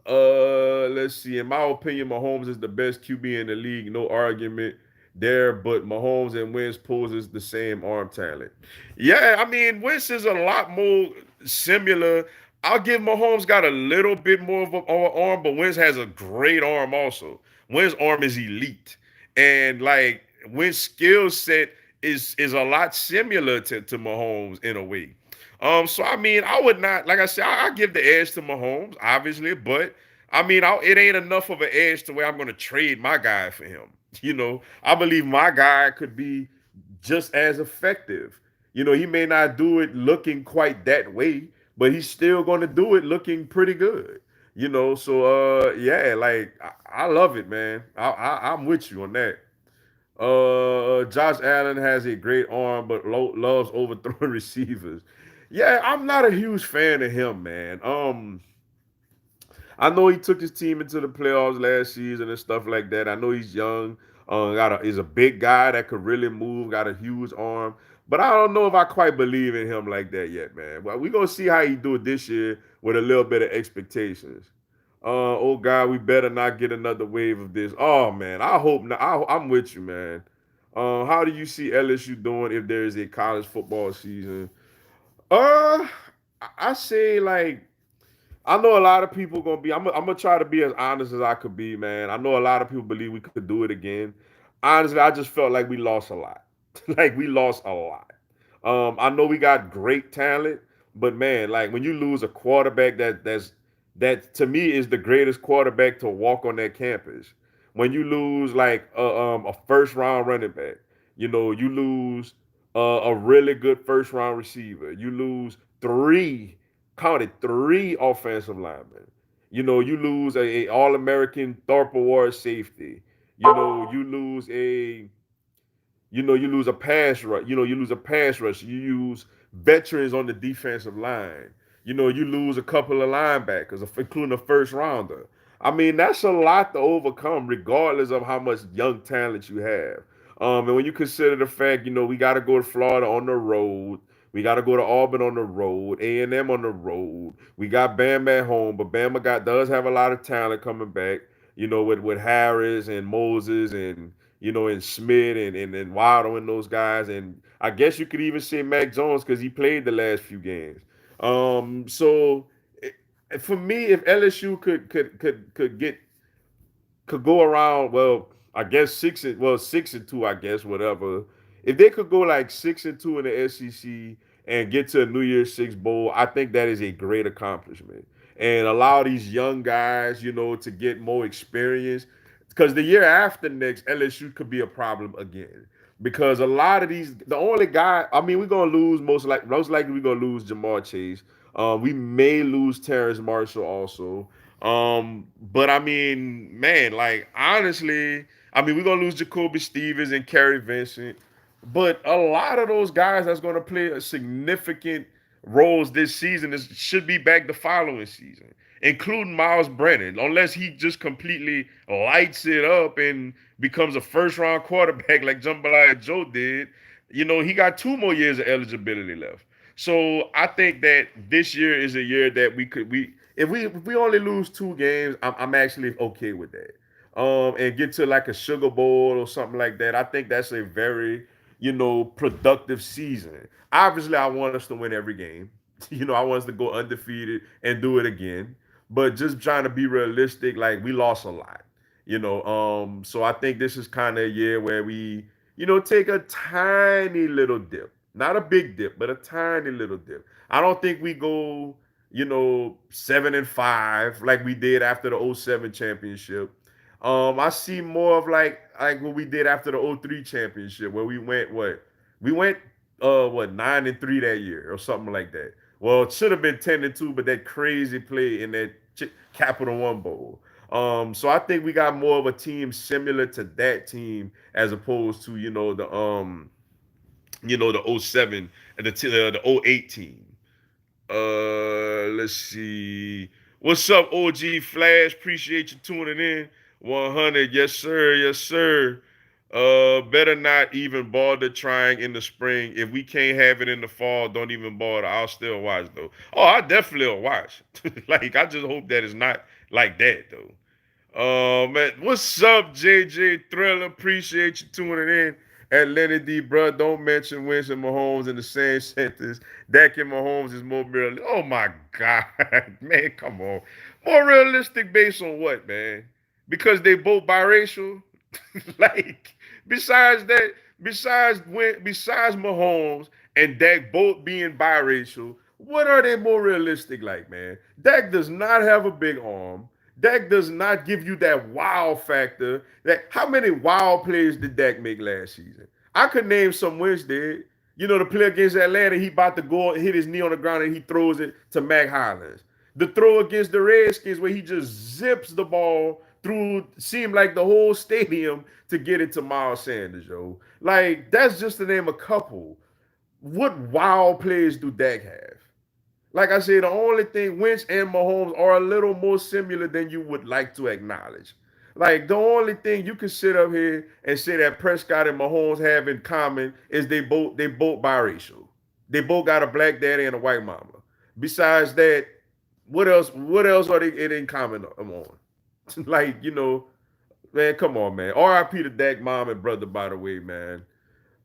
Let's see. In my opinion, Mahomes is the best QB in the league. No argument there. But Mahomes and Wentz poses the same arm talent. Yeah, I mean, Wentz is a lot more similar. I'll give Mahomes got a little bit more of an arm, but Wentz has a great arm also. Wentz arm is elite, and like Wentz skill set is a lot similar to Mahomes in a way. So I mean, I would not like I said, I give the edge to Mahomes, obviously, but I mean, it ain't enough of an edge to where I'm going to trade my guy for him. I believe my guy could be just as effective. He may not do it looking quite that way, but he's still going to do it looking pretty good. So yeah, like I love it, man. I'm with you on that. Josh Allen has a great arm, but loves overthrowing receivers. Yeah, I'm not a huge fan of him, man. I know he took his team into the playoffs last season and stuff like that. I know he's young. Is a big guy that could really move. Got a huge arm, but I don't know if I quite believe in him like that yet, man. Well, we gonna see how he do it this year with a little bit of expectations. Oh God, we better not get another wave of this. Oh man, I hope not. I'm with you, man. How do you see LSU doing if there is a college football season? Uh, I say like I know a lot of people gonna be. I'm gonna try to be as honest as I could be, man. I know a lot of people believe we could do it again. Honestly, I just felt like we lost a lot. Like we lost a lot. I know we got great talent, but man, like when you lose a quarterback that to me is the greatest quarterback to walk on that campus. When you lose like a first round running back, you lose a really good first round receiver. You lose counted three offensive linemen. You lose a All American Thorpe Award safety. You lose you lose a pass rush. You lose a pass rush. You use veterans on the defensive line. You lose a couple of linebackers, including a first rounder. I mean, that's a lot to overcome, regardless of how much young talent you have. And when you consider the fact, we got to go to Florida on the road. We got to go to Auburn on the road, A&M on the road. We got Bama at home, but Bama does have a lot of talent coming back. with Harris and Moses and Smith and Waddle and those guys. And I guess you could even say Mac Jones because he played the last few games. So for me, if LSU could get could go around, well, I guess 6-2, I guess, whatever. If they could go like 6-2 in the SEC and get to a New Year's Six bowl, I think that is a great accomplishment. And allow these young guys, to get more experience. Because the year after next, LSU could be a problem again. Because a lot of these, the only guy, I mean, we're gonna lose most likely we're gonna lose Jamar Chase. We may lose Terrence Marshall also. But I mean, man, like honestly, I mean, we're gonna lose Jacoby Stevens and Kerry Vincent, but a lot of those guys that's gonna play a significant roles this season should be back the following season, including Miles Brennan, unless he just completely lights it up and becomes a first round quarterback like Jambalaya Joe did. He got 2 more years of eligibility left. So I think that this year is a year that we if we only lose 2 games, I'm actually okay with that. And get to like a Sugar Bowl or something like that. I think that's a very productive season. Obviously, I want us to win every game. I want us to go undefeated and do it again. But just trying to be realistic, like we lost a lot. So I think this is kind of a year where we take a tiny little dip. Not a big dip, but a tiny little dip. I don't think we go, 7-5 like we did after the '07 championship. I see more of like what we did after the '03 championship, where we went what? We went 9-3 that year or something like that. Well, it should have been 10-2, but that crazy play in that Capital One Bowl. So I think we got more of a team similar to that team as opposed to the '07 and the '08 team. Let's see. What's up, OG Flash? Appreciate you tuning in. 100, yes sir, yes sir. Better not even bother trying in the spring. If we can't have it in the fall, don't even bother. I'll still watch though. Oh, I definitely will watch. Like I just hope that it's not like that though. Man, what's up, JJ Thriller? Appreciate you tuning in. Atlanta D, bro. Don't mention Winston Mahomes in the same sentence. Dak and Mahomes is more real. Oh my God, man, come on. More realistic based on what, man? Because they both biracial. Like, besides that, besides Mahomes and Dak both being biracial, what are they more realistic like, man? Dak does not have a big arm. Dak does not give you that wow factor. That how many wow plays did Dak make last season? I could name some wins did. The play against Atlanta, he about to go hit his knee on the ground and he throws it to Mac Hollins. The throw against the Redskins where he just zips the ball through, seemed like the whole stadium to get it to Miles Sanders, yo. Like, that's just to name a couple. What wow plays do Dak have? Like I said, the only thing Wentz and Mahomes are a little more similar than you would like to acknowledge. Like the only thing you can sit up here and say that Prescott and Mahomes have in common is they both biracial. They both got a black daddy and a white mama. Besides that, what else are they in common on? Like, man, come on, man. R.I.P. to Dak mom and brother, by the way, man.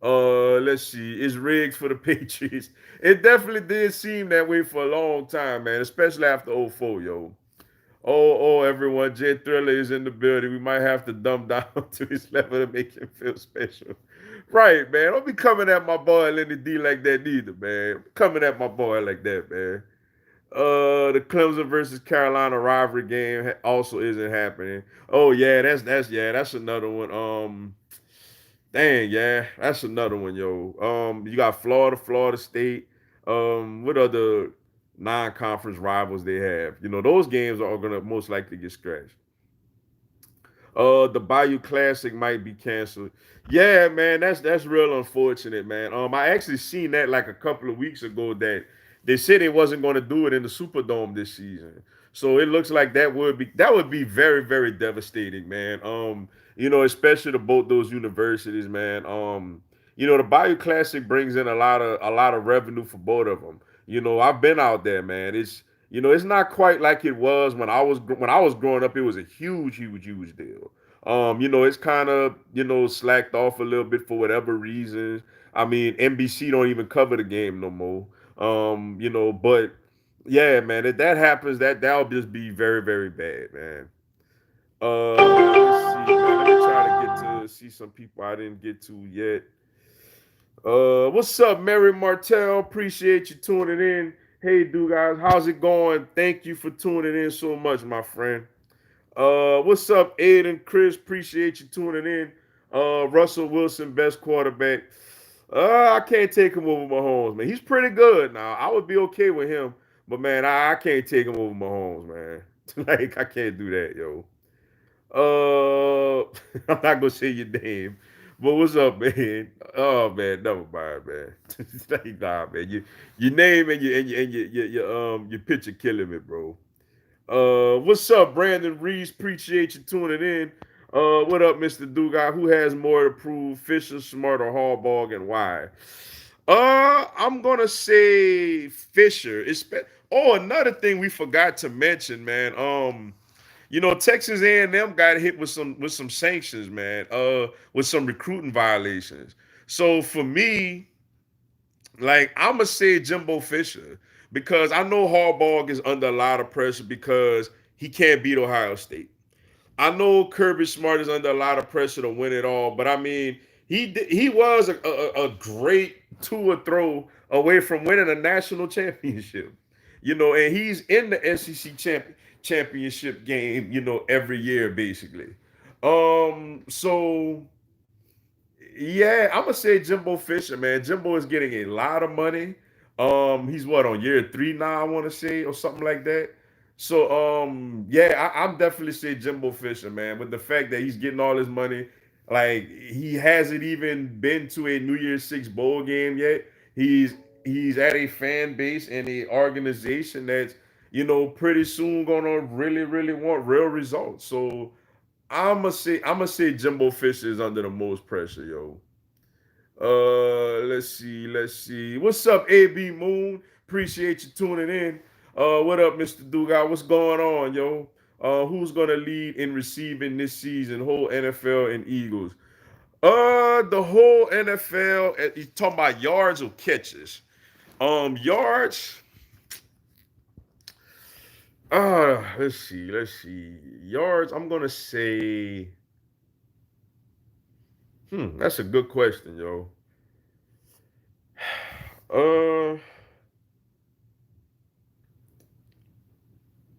Let's see. It's rigged for the Patriots. It definitely did seem that way for a long time, man, especially after '04, yo. Everyone. Jay Thriller is in the building. We might have to dumb down to his level to make him feel special. Right, man. Don't be coming at my boy Lenny D like that neither, man. Coming at my boy like that, man. The Clemson versus Carolina rivalry game also isn't happening. Oh yeah, that's another one. Dang, yeah, that's another one, yo. You got Florida State. What other non-conference rivals they have? Those games are gonna most likely get scratched. The Bayou Classic might be canceled. Yeah, man, that's real unfortunate, man. I actually seen that like a couple of weeks ago that they said they wasn't going to do it in the Superdome this season. So it looks like that would be very very devastating, man. Especially to both those universities, man. The Bayou Classic brings in a lot of revenue for both of them. I've been out there, man. It's not quite like it was when I was growing up. It was a huge deal. It's kind of slacked off a little bit for whatever reasons. I mean, NBC don't even cover the game no more. But yeah, man, if that happens, that'll just be very, very bad, man. Let's see, man. Let me try to get to see some people I didn't get to yet. What's up, Mary Martell? Appreciate you tuning in. Hey, dude, guys, how's it going? Thank you for tuning in so much, my friend. What's up, Ed and Chris? Appreciate you tuning in. Russell Wilson, best quarterback. I can't take him over Mahomes, man. He's pretty good now. I would be okay with him, but man, I can't take him over Mahomes, man. Like I can't do that, yo. I'm not gonna say your name, but what's up, man? Oh man, never mind, man. Like, nah, man. Your name and your picture killing me, bro. What's up, Brandon Reese? Appreciate you tuning in. What up, Mr. Dugai? Who has more to prove, Fisher, Smart, or Harbaugh, and why? I'm gonna say Fisher. Oh, another thing we forgot to mention, man. Texas A&M got hit with some sanctions, man. With some recruiting violations. So for me, like I'm gonna say Jimbo Fisher because I know Harbaugh is under a lot of pressure because he can't beat Ohio State. I know Kirby Smart is under a lot of pressure to win it all, but I mean, he was a great two or throw away from winning a national championship. And he's in the SEC championship game, every year basically. So yeah, I'm gonna say Jimbo Fisher, man. Jimbo is getting a lot of money. He's what on year 3 now, I want to say, or something like that. So, yeah, I'm definitely say Jimbo Fisher, man. With the fact that he's getting all his money, like he hasn't even been to a New Year's Six bowl game yet. He's he's at a fan base and a organization that's pretty soon gonna really, really want real results. So I'm gonna say Jimbo Fisher is under the most pressure, yo. Let's see. What's up, AB Moon? Appreciate you tuning in. What up, Mr. Dugas? What's going on, yo? Who's gonna lead in receiving this season? Whole NFL and Eagles. The whole NFL. You talking about yards or catches? Yards. Let's see. Yards. I'm gonna say. That's a good question, yo. Uh,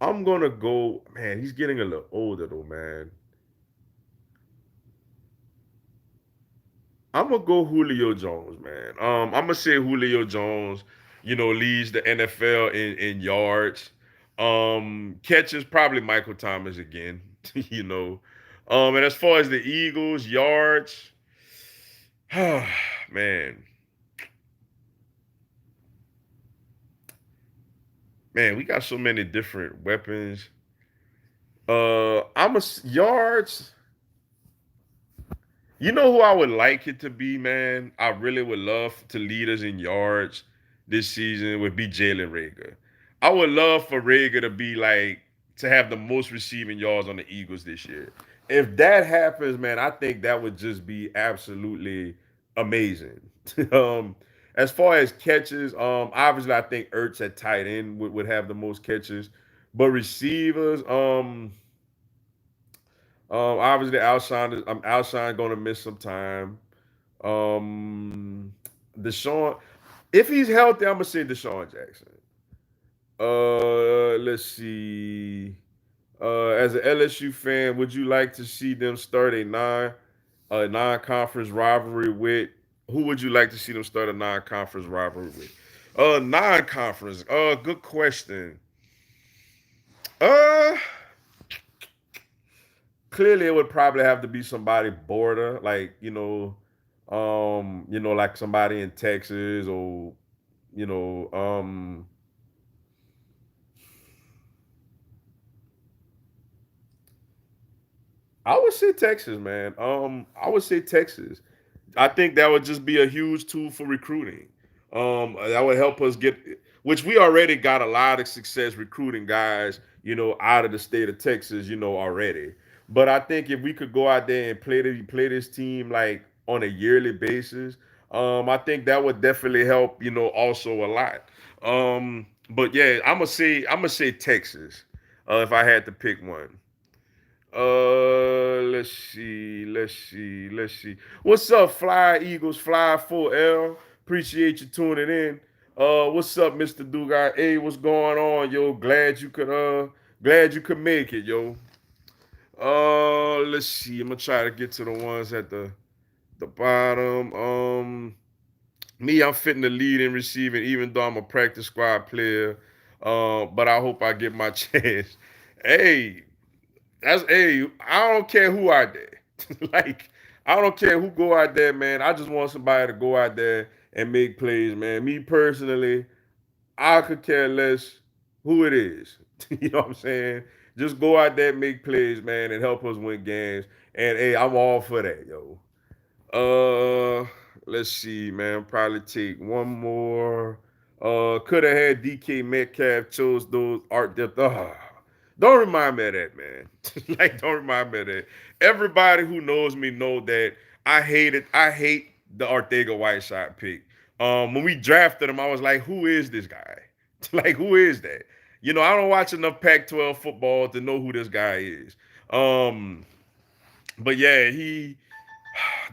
I'm gonna go. Man, he's getting a little older though, man. I'm gonna go Julio Jones, man. I'm gonna say Julio Jones. Leads the NFL in yards. Catches probably Michael Thomas again. you know. And as far as the Eagles yards, man, man, we got so many different weapons. Yards. You know who I would like it to be, man? I really would love to lead us in yards this season would be Jalen Rager. I would love for Rager to be like to have the most receiving yards on the Eagles this year. If that happens, man, I think that would just be absolutely amazing. um, as far as catches, obviously I think Ertz at tight end would have the most catches, but receivers, obviously, Alshon going to miss some time. Um, Deshaun, if he's healthy, I'm gonna say Deshaun Jackson. Let's see. As an LSU fan, would you like to see them start a non-conference rivalry with? Who would you like to see them start a non-conference rivalry with? Non-conference. Good question. Uh, Clearly it would probably have to be somebody border, like like somebody in Texas or you know, I would say Texas, man. I would say Texas. I think that would just be a huge tool for recruiting. That would help us get, which we already got a lot of success recruiting guys, out of the state of Texas, already. But I think if we could go out there and play this team like on a yearly basis, I think that would definitely help, also a lot. But yeah, I'm gonna say Texas, if I had to pick one. Let's see. What's up, Fly Eagles, Fly 4L? Appreciate you tuning in. What's up, Mr. Dugai? Hey, what's going on, yo? Glad you could make it, yo. Let's see. I'm gonna try to get to the ones at the bottom. Me, I'm fitting the lead in receiving, even though I'm a practice squad player. But I hope I get my chance. Hey, I don't care who out there. Like, I don't care who go out there, man. I just want somebody to go out there and make plays, man. Me personally, I could care less who it is. You know what I'm saying? Just go out there, make plays, man, and help us win games. And hey, I'm all for that, yo. Uh, let's see, man. Probably take one more. Could have had DK Metcalf, chose those art depth. Don't remind me of that, man. Like, don't remind me of that. Everybody who knows me know that I hate it. I hate the Ortega Whiteside pick. When we drafted him, I was like, who is this guy? Like, who is that? I don't watch enough Pac-12 football to know who this guy is. Um, but yeah,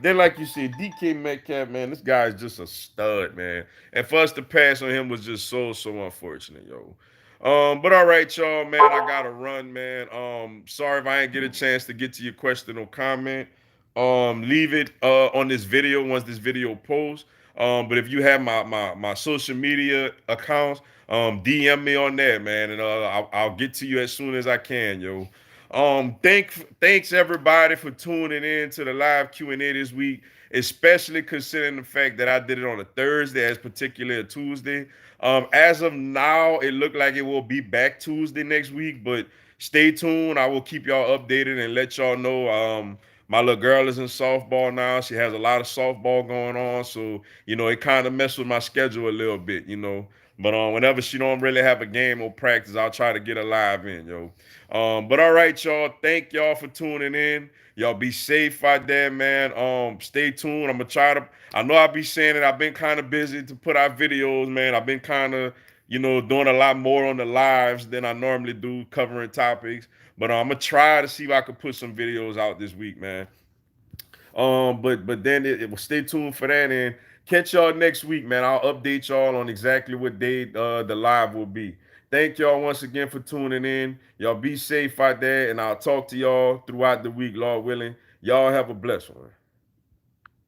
then, like you said, DK Metcalf, man, this guy is just a stud, man. And for us to pass on him was just so unfortunate, yo. But all right, y'all, man, I gotta run, man. Sorry if I didn't get a chance to get to your question or comment. Leave it on this video once this video posts. But if you have my social media accounts, DM me on that, man, and I'll get to you as soon as I can, yo. Thanks everybody for tuning in to the live Q&A this week, especially considering the fact that I did it on a Thursday as particularly a Tuesday. As of now, it looked like it will be back Tuesday next week, but stay tuned. I will keep y'all updated and let y'all know. My little girl is in softball now. She has a lot of softball going on, so it kind of messed with my schedule a little bit. But whenever she don't really have a game or practice, I'll try to get her live in, yo. But all right, y'all. Thank y'all for tuning in. Y'all be safe out there, man. Stay tuned. I'm gonna try to. I know I'll be saying it. I've been kind of busy to put out videos, man. I've been kind of, doing a lot more on the lives than I normally do, covering topics. But I'm gonna try to see if I can put some videos out this week, man. But then it will stay tuned for that and catch y'all next week, man. I'll update y'all on exactly what day the live will be. Thank y'all once again for tuning in. Y'all be safe out there, and I'll talk to y'all throughout the week, Lord willing. Y'all have a blessed one.